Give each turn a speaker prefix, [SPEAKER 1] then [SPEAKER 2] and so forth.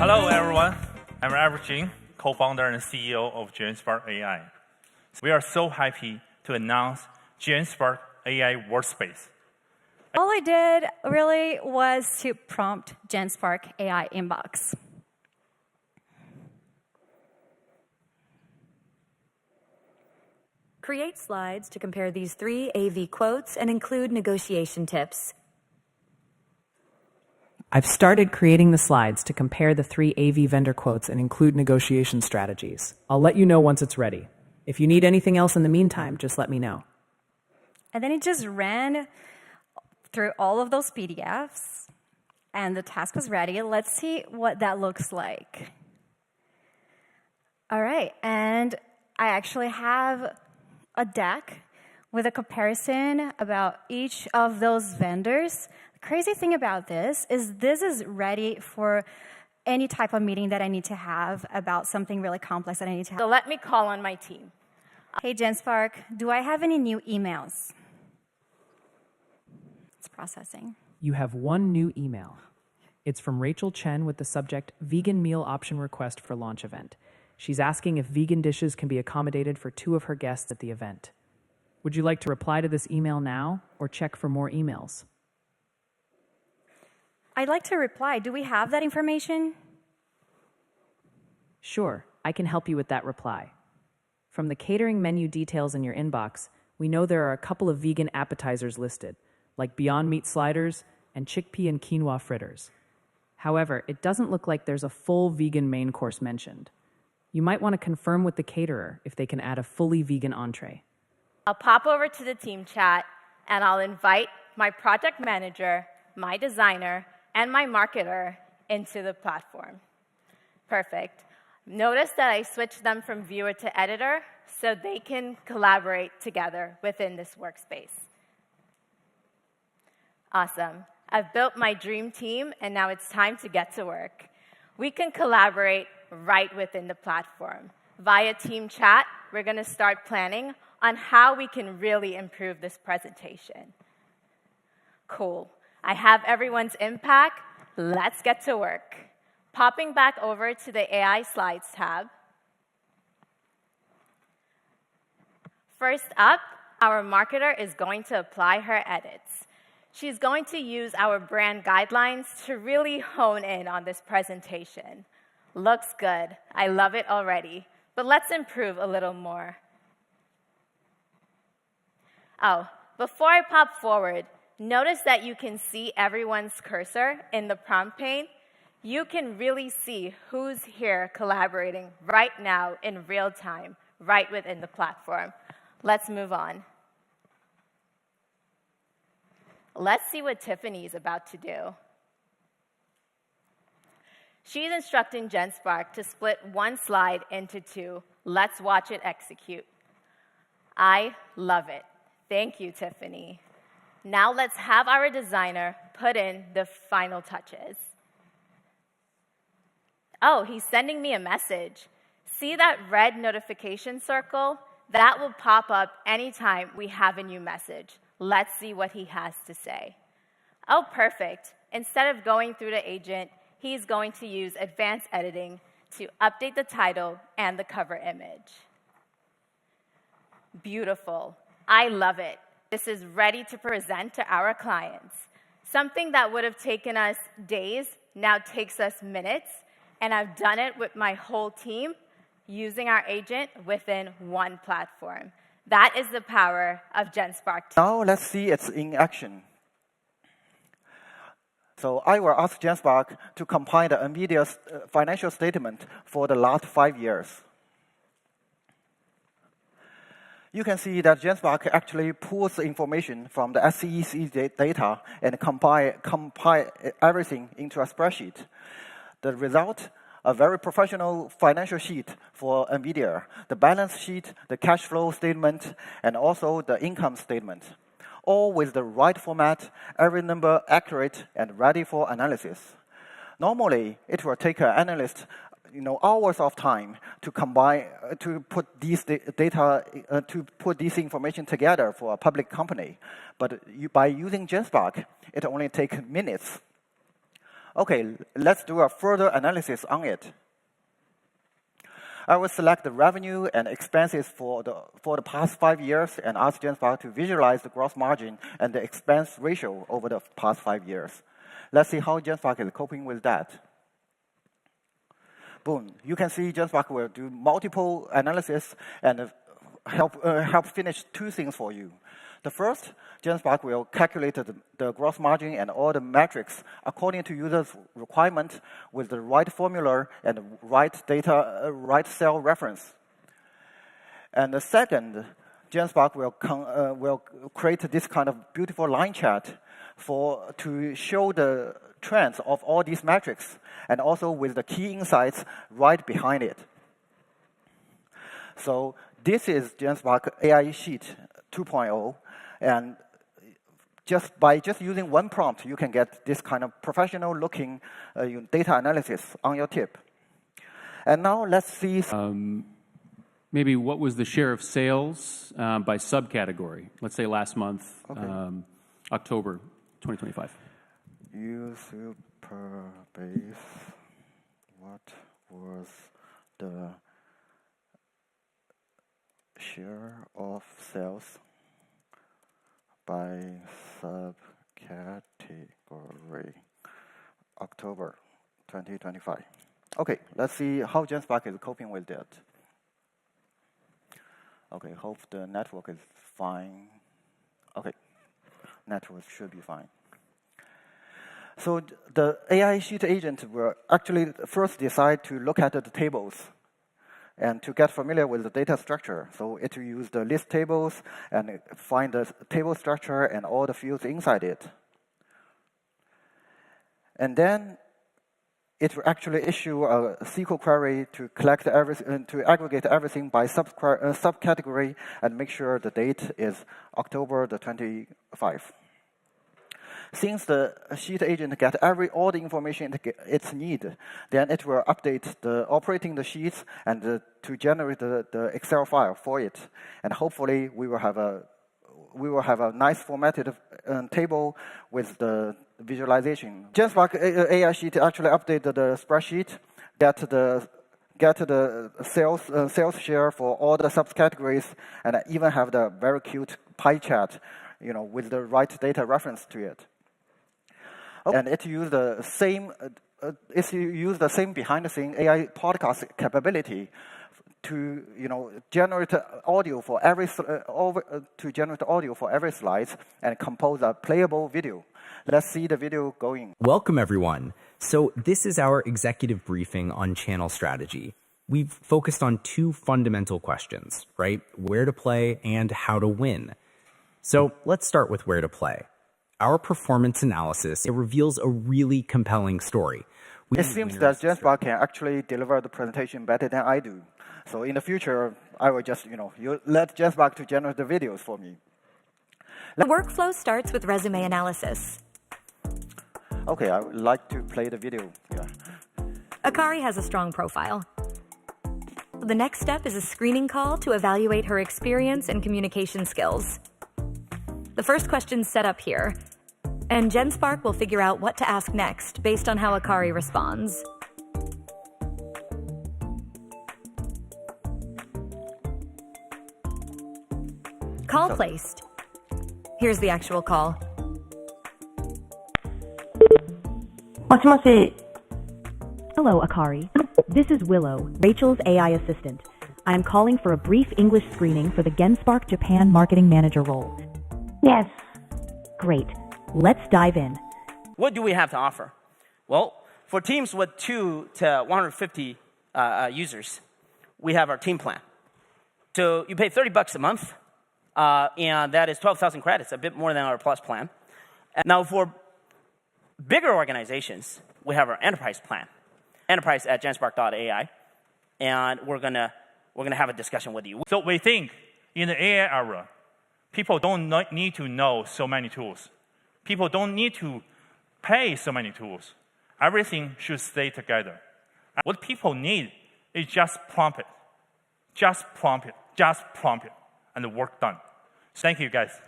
[SPEAKER 1] Hello, everyone. I'm Albert Jing, co-founder and CEO of Genspark AI. We are so happy to announce Genspark AI Workspace.
[SPEAKER 2] All I did really was to prompt Genspark AI inbox.
[SPEAKER 3] Create slides to compare these 3 AV quotes and include negotiation tips.
[SPEAKER 4] I've started creating the slides to compare the 3 AV vendor quotes and include negotiation strategies. I'll let you know once it's ready. If you need anything else in the meantime, just let me know.
[SPEAKER 2] And then it just ran through all of those PDFs, and the task was ready. Let's see what that looks like. All right, and I actually have a deck with a comparison about each of those vendors. The crazy thing about this is ready for any type of meeting that I need to have about something really complex that I need to have.
[SPEAKER 5] So let me call on my team.
[SPEAKER 2] Hey, Genspark, do I have any new emails? It's processing.
[SPEAKER 4] You have 1 new email. It's from Rachel Chen with the subject Vegan Meal Option Request for Launch Event. She's asking if vegan dishes can be accommodated for 2 of her guests at the event. Would you like to reply to this email now or check for more emails?
[SPEAKER 2] I'd like to reply. Do we have that information?
[SPEAKER 4] Sure, I can help you with that reply. From the catering menu details in your inbox, we know there are a couple of vegan appetizers listed, like Beyond Meat sliders and chickpea and quinoa fritters. However, it doesn't look like there's a full vegan main course mentioned. You might want to confirm with the caterer if they can add a fully vegan entree.
[SPEAKER 5] I'll pop over to the team chat and I'll invite my project manager, my designer, and my marketer into the platform. Perfect. Notice that I switched them from viewer to editor so they can collaborate together within this workspace. Awesome. I've built my dream team, and now it's time to get to work. We can collaborate right within the platform. Via team chat, we're going to start planning on how we can really improve this presentation. Cool. I have everyone's impact. Let's get to work. Popping back over to the AI Slides tab. First up, our marketer is going to apply her edits. She's going to use our brand guidelines to really hone in on this presentation. Looks good. I love it already. But let's improve a little more. Oh, before I pop forward, notice that you can see everyone's cursor in the prompt pane. You can really see who's here collaborating right now in real time, right within the platform. Let's move on. Let's see what Tiffany's about to do. She's instructing Genspark to split 1 slide into 2. Let's watch it execute. I love it. Thank you, Tiffany. Now let's have our designer put in the final touches. Oh, he's sending me a message. See that red notification circle? That will pop up anytime we have a new message. Let's see what he has to say. Oh, perfect. Instead of going through the agent, he's going to use advanced editing to update the title and the cover image. Beautiful. I love it. This is ready to present to our clients. Something that would have taken us days now takes us minutes, and I've done it with my whole team using our agent within 1 platform. That is the power of Genspark.
[SPEAKER 6] Now let's see it in action. So I will ask Genspark to compile the NVIDIA's financial statement for the last 5 years. You can see that Genspark actually pulls the information from the SEC data and compile everything into a spreadsheet. The result, a very professional financial sheet for NVIDIA, the balance sheet, the cash flow statement, and also the income statement, all with the right format, every number accurate and ready for analysis. Normally, it will take an analyst hours of time to combine, to put these data, to put this information together for a public company. But by using Genspark, it only takes minutes. Okay, let's do a further analysis on it. I will select the revenue and expenses for the past 5 years and ask Genspark to visualize the gross margin and the expense ratio over the past 5 years. Let's see how Genspark is coping with that. Boom. You can see Genspark will do multiple analysis and help finish 2 things for you. The first, Genspark will calculate the gross margin and all the metrics according to users' requirement with the right formula and right data, right cell reference. And the second, Genspark will create this kind of beautiful line chart to show the trends of all these metrics and also with the key insights right behind it. So this is Genspark AI Sheet 2.0. And by just using one prompt, you can get this kind of professional-looking data analysis on your tip. And now let's see.
[SPEAKER 7] Maybe what was the share of sales by subcategory? Let's say last month, okay. October 2025.
[SPEAKER 6] User per base. What was the share of sales by subcategory, October 2025. Okay, let's see how Genspark is coping with that. Okay, hope the network is fine. Okay, network should be fine. So the AI Sheet agent will actually first decide to look at the tables and to get familiar with the data structure. So it will use the list tables and find the table structure and all the fields inside it. And then it will actually issue a SQL query to collect everything, to aggregate everything by subcategory and make sure the date is October the 25th. Since the sheet agent gets all the information it needs, then it will update operating the sheets and to generate the Excel file for it. And hopefully we will have a nice formatted table with the visualization. Genspark AI Sheet actually updated the spreadsheet, get the sales share for all the subcategories, and even have the very cute pie chart, with the right data reference to it. And it used the same behind-the-scenes AI podcast capability to generate audio for every slide and compose a playable video. Let's see the video going.
[SPEAKER 8] Welcome everyone. So this is our executive briefing on channel strategy. We've focused on 2 fundamental questions, right? Where to play and how to win. So let's start with where to play. Our performance analysis, it reveals a really compelling story.
[SPEAKER 6] It seems that Genspark can actually deliver the presentation better than I do. So in the future, I will just, you let Genspark to generate the videos for me.
[SPEAKER 3] The workflow starts with resume analysis.
[SPEAKER 6] Okay, I would like to play the video. Yeah.
[SPEAKER 3] Akari has a strong profile. The next step is a screening call to evaluate her experience and communication skills. The first question's set up here, and Genspark will figure out what to ask next based on how Akari responds. Call placed. Here's the actual call.
[SPEAKER 9] もしもし。
[SPEAKER 10] Hello, Akari. This is Willow, Rachel's AI assistant. I'm calling for a brief English screening for the Genspark Japan Marketing Manager role.
[SPEAKER 9] Yes.
[SPEAKER 10] Great. Let's dive in.
[SPEAKER 11] What do we have to offer? Well, for teams with 2 to 150 users, we have our team plan. So you pay $30 a month, and that is 12,000 credits, a bit more than our Plus plan. And now for bigger organizations, we have our enterprise plan, enterprise at genspark.ai, and we're gonna have a discussion with you.
[SPEAKER 1] So we think in the AI era, people don't need to know so many tools. People don't need to pay so many tools. Everything should stay together. What people need is just prompt it. Just prompt it. Just prompt it. And the work done. Thank you, guys.